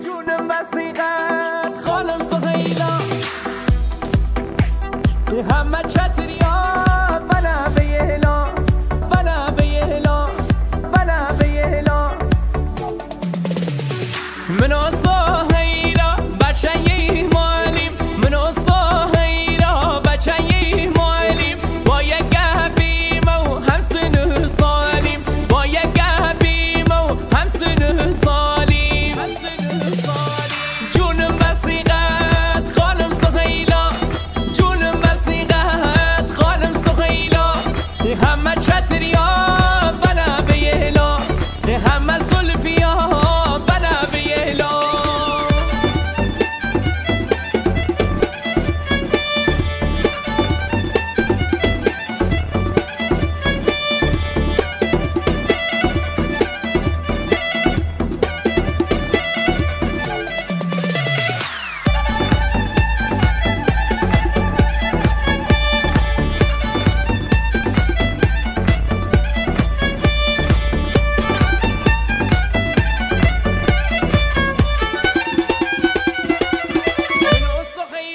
جونم وسیقت خانم سهیلا همه چتریا بنا به یهلا بنا به یهلا بنا به یهلا منو سهیلا بچه مالیم منو سهیلا بچه مالیم با یک گبیم و همسن سالیم با یک گبیم و همسن سالیم جونم وسیقت خانم سهیلا جونم وسیقت خانم سهیلا همه چتریا بنا به یهلا همه زلفیا بنا به یهلا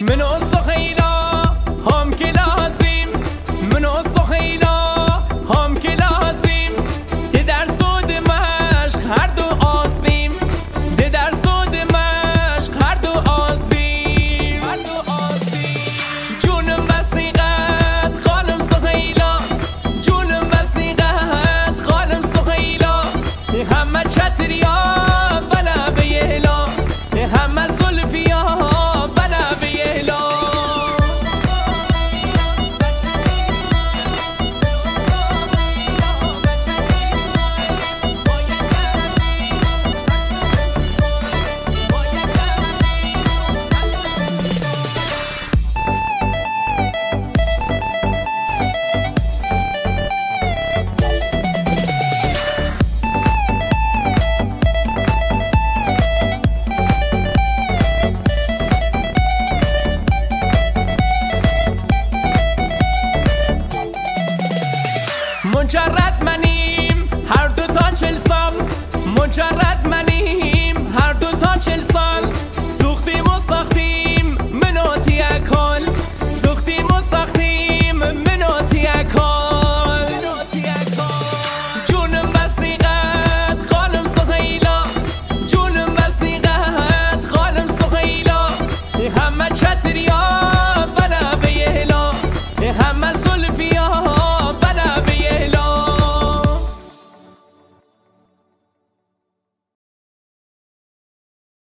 منو سهیلا هم کلاسیم منو سهیلا هم کلاسیم ده در سود مشق هر دو آسیم ده در سود مشق هر دو آسیم جونم وسیقت خانم سهیلا جونم وسیقت خانم سهیلا همه چتریا بنا به یهلا همه زلفیا بنا به یهلا مجرد منیم هر دو تا 40 سال مجرد منیم هر دو تا 40 سال سوختیم و ساختیم منو تیه کل